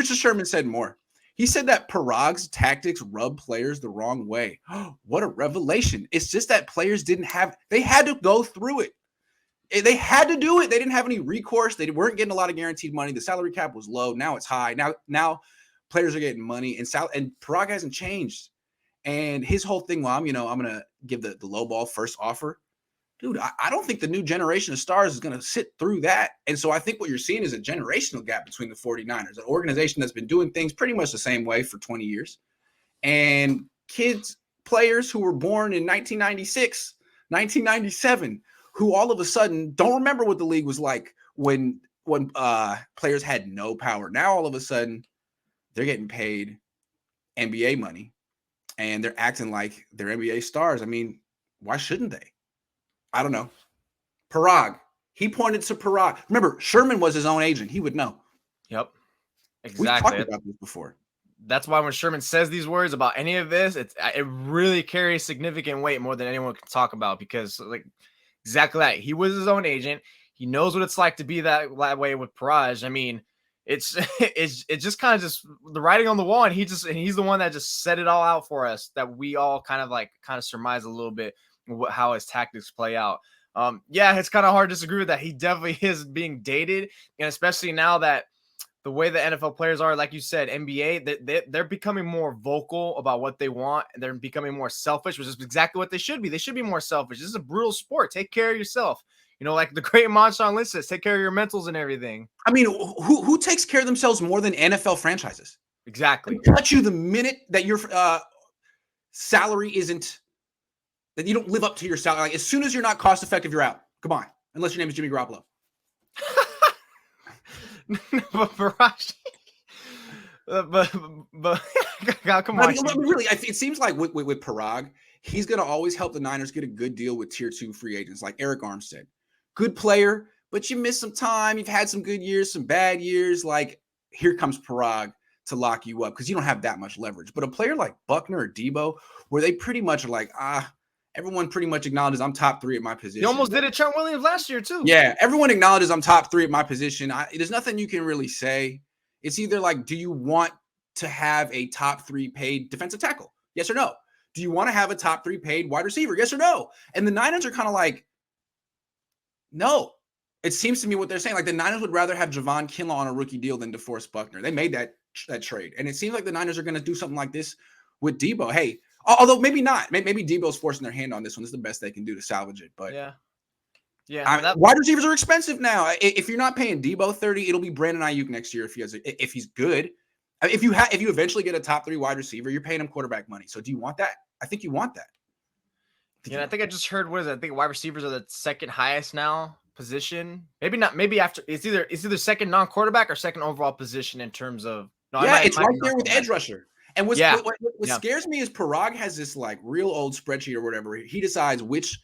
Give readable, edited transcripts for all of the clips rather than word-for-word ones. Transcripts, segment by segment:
Richard Sherman said more. He said that Parag's tactics rub players the wrong way. What a revelation. It's just that players they had to go through it. They had to do it. They didn't have any recourse. They weren't getting a lot of guaranteed money. The salary cap was low. Now it's high. Now players are getting money, and Parag hasn't changed. And his whole thing, well, I'm going to give the low ball first offer. Dude, I don't think the new generation of stars is going to sit through that. And so I think what you're seeing is a generational gap between the 49ers, an organization that's been doing things pretty much the same way for 20 years. And players who were born in 1996, 1997, who all of a sudden don't remember what the league was like when players had no power. Now, all of a sudden, they're getting paid NBA money, and they're acting like they're NBA stars. I mean, why shouldn't they? I don't know. Parag. He pointed to Parag. Remember, Sherman was his own agent. He would know. Yep. Exactly. We've talked about this before. That's why when Sherman says these words about any of this, it really carries significant weight more than anyone can talk about, because exactly that. He was his own agent. He knows what it's like to be that way with Parag. I mean, it's just kind of just the writing on the wall, and he's the one that just set it all out for us, that we all kind of surmise a little bit how his tactics play out. Yeah, it's kind of hard to disagree with that. He definitely is being dated, and especially now that the way the NFL players are, like you said, NBA, they're becoming more vocal about what they want, and they're becoming more selfish, which is exactly what they should be. They should be more selfish. This is a brutal sport. Take care of yourself. Like the great Marshawn Lynch says, take care of your mentals and everything. I mean, who takes care of themselves more than NFL franchises? Exactly. They cut you the minute that your salary isn't, that you don't live up to your salary. Like, as soon as you're not cost effective, you're out. Come on. Unless your name is Jimmy Garoppolo. But come on. I mean, really, it seems like with Parag, he's going to always help the Niners get a good deal with tier 2 free agents, like Eric Armstead. Good player, but you missed some time. You've had some good years, some bad years. Like, here comes Parag to lock you up because you don't have that much leverage. But a player like Buckner or Debo, where they pretty much are like, everyone pretty much acknowledges I'm top 3 at my position. You almost did it Trent Williams last year, too. Yeah, everyone acknowledges I'm top 3 at my position. There's nothing you can really say. It's either like, do you want to have a top 3 paid defensive tackle? Yes or no? Do you want to have a top 3 paid wide receiver? Yes or no? And the Niners are kind of like, no. It seems to me what they're saying, like the Niners would rather have Javon Kinlaw on a rookie deal than DeForest Buckner. They made that trade. And it seems like the Niners are going to do something like this with Debo. Hey, although maybe not. Maybe Debo's forcing their hand on this one. This is the best they can do to salvage it. But yeah. Wide receivers are expensive now. If you're not paying Debo 30, it'll be Brandon Ayuk next year if he's good. If you eventually get a top 3 wide receiver, you're paying him quarterback money. So do you want that? I think you want that. I think I just heard, what is it? I think wide receivers are the second highest now position. Maybe not. Maybe after it's either second non-quarterback or second overall position in terms of. No, it's right there with edge rusher. And what scares me is Parag has this like real old spreadsheet or whatever. He decides which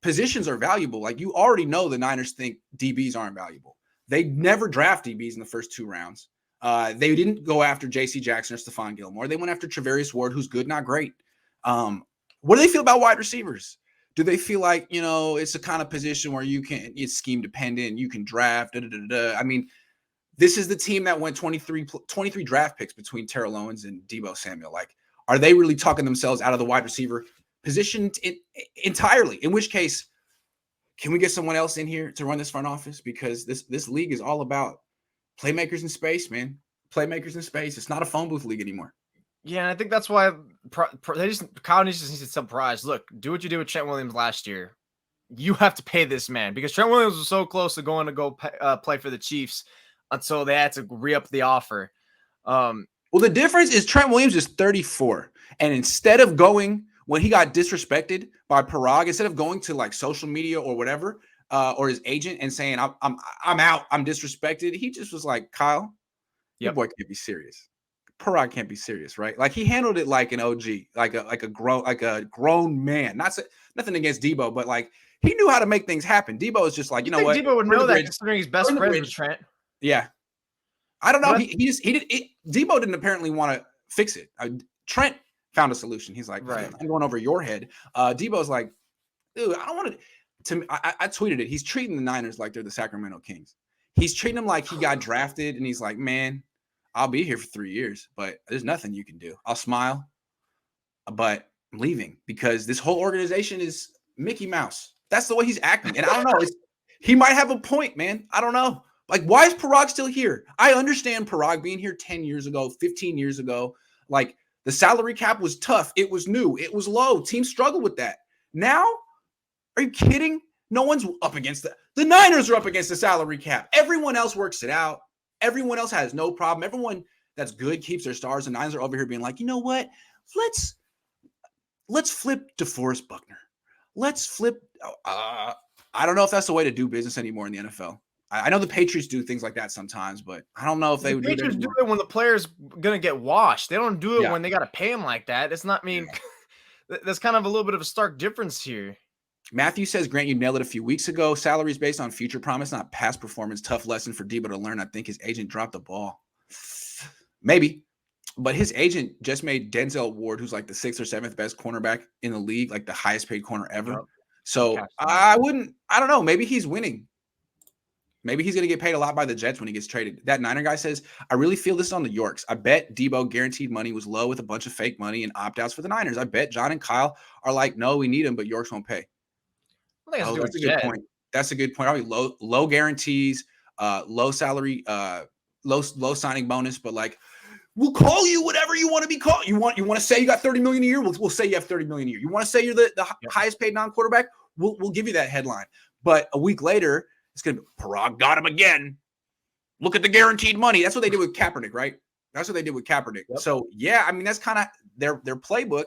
positions are valuable. Like, you already know the Niners think DBs aren't valuable. They never draft DBs in the first 2 rounds. They didn't go after J.C. Jackson or Stephon Gilmore. They went after Travarius Ward, who's good, not great. What do they feel about wide receivers? Do they feel like, it's a kind of position where it's scheme dependent, you can draft, I mean, this is the team that went 23 draft picks between Terrell Owens and Deebo Samuel. Like, are they really talking themselves out of the wide receiver position entirely? In which case, can we get someone else in here to run this front office? Because this league is all about playmakers in space, man. Playmakers in space. It's not a phone booth league anymore. Yeah, and I think that's why Kyle needs to surprise. Look, do what you did with Trent Williams last year. You have to pay this man, because Trent Williams was so close to going to play for the Chiefs until they had to re-up the offer. Well, the difference is Trent Williams is 34, and instead of going when he got disrespected by Parag, instead of going to like social media or whatever, or his agent and saying I'm out, I'm disrespected, he just was like, Kyle, your boy can't be serious. Parag can't be serious, right? Like, he handled it like an OG, like a grown man. Nothing against Debo, but like, he knew how to make things happen. Debo is just like, what? Debo would know that, considering he's best friends with Trent. Yeah, I don't know. Debo didn't apparently want to fix it. Trent found a solution. He's like, right, I'm going over your head. Debo's like, dude, I don't want to. I tweeted it. He's treating the Niners like they're the Sacramento Kings. He's treating them like he got drafted, and he's like, man, I'll be here for 3 years, but there's nothing you can do. I'll smile, but I'm leaving because this whole organization is Mickey Mouse. That's the way he's acting. And I don't know. He might have a point, man. I don't know. Like, why is Parag still here? I understand Parag being here 10 years ago, 15 years ago. Like, the salary cap was tough. It was new. It was low. Teams struggle with that. Now, are you kidding? No one's up against that. The Niners are up against the salary cap. Everyone else works it out. Everyone else has no problem. Everyone that's good keeps their stars. The Niners are over here being like, you know what? Let's flip DeForest Buckner. Let's flip. I don't know if that's the way to do business anymore in the NFL. I know the Patriots do things like that sometimes, but I don't know if they would do it. Patriots do it when the player's gonna get washed. They don't do it when they gotta pay him like that. It's not. I mean, there's kind of a little bit of a stark difference here. Matthew says, Grant, you nailed it a few weeks ago. Salaries based on future promise, not past performance. Tough lesson for Debo to learn. I think his agent dropped the ball. Maybe. But his agent just made Denzel Ward, who's like the 6th or 7th best cornerback in the league, like the highest paid corner ever. Yep. So I don't know. Maybe he's winning. Maybe he's going to get paid a lot by the Jets when he gets traded. That Niner guy says, I really feel this on the Yorks. I bet Debo guaranteed money was low with a bunch of fake money and opt-outs for the Niners. I bet John and Kyle are like, no, we need him, but Yorks won't pay. That's a good point. That's a good point. Probably low guarantees, low salary, low signing bonus, but like, we'll call you whatever you want to be called. You want to say you got $30 million a year? We'll say you have $30 million a year. You want to say you're the highest paid non-quarterback? We'll give you that headline. But a week later, it's gonna be Parag got him again. Look at the guaranteed money. That's what they did with Kaepernick, right? That's what they did with Kaepernick. Yep. So yeah, I mean that's kind of their playbook.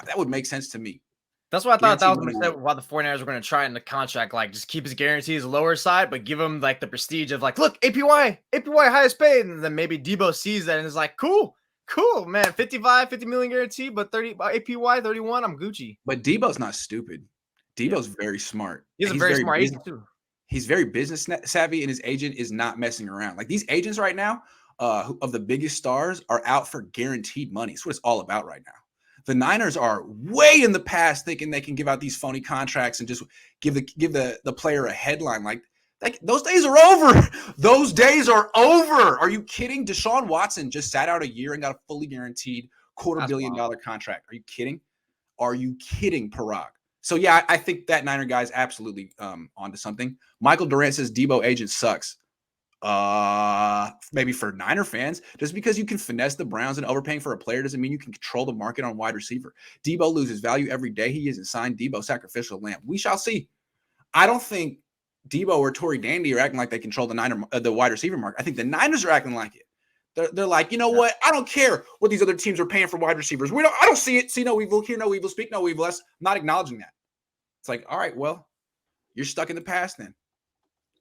That would make sense to me. That's what I thought that was going to say why the 49ers were going to try in the contract, like just keep his guarantees lower side, but give him like the prestige of like, look, APY highest paid. And then maybe Debo sees that and is like, cool, man, 50 million guarantee, but 30 APY 31, I'm Gucci. But Debo's not stupid. Debo's very smart. He's a very smart agent too. He's very business savvy, and his agent is not messing around. Like these agents right now, of the biggest stars are out for guaranteed money. That's what it's all about right now. The Niners are way in the past thinking they can give out these phony contracts and just give the player a headline. Like those days are over. Those days are over. Are you kidding? Deshaun Watson just sat out a year and got a fully guaranteed $250 million contract. Are you kidding? Are you kidding, Parag? So yeah, I think that Niner guy is absolutely onto something. Michael Durant says Debo agent sucks. Maybe for Niner fans, just because you can finesse the Browns and overpaying for a player doesn't mean you can control the market on wide receiver. Debo loses value every day he isn't signed. Debo sacrificial lamb. We shall see. I don't think Debo or Tory Dandy are acting like they control the wide receiver market. I think the Niners are acting like it. They're like, you know what? I don't care what these other teams are paying for wide receivers. I don't see it. See no evil, hear no evil, speak no evil. I'm not acknowledging that. It's like, all right, well, you're stuck in the past then.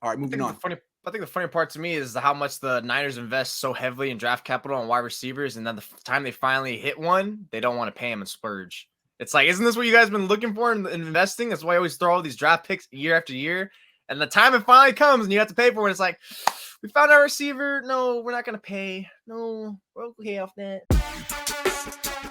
All right, moving on. I think the funny part to me is how much the Niners invest so heavily in draft capital on wide receivers, and then the time they finally hit one, they don't want to pay him and splurge. It's like, isn't this what you guys been looking for in investing? That's why I always throw all these draft picks year after year. And the time it finally comes and you have to pay for it, it's like, we found our receiver. No, we're not going to pay. No, we're okay off that.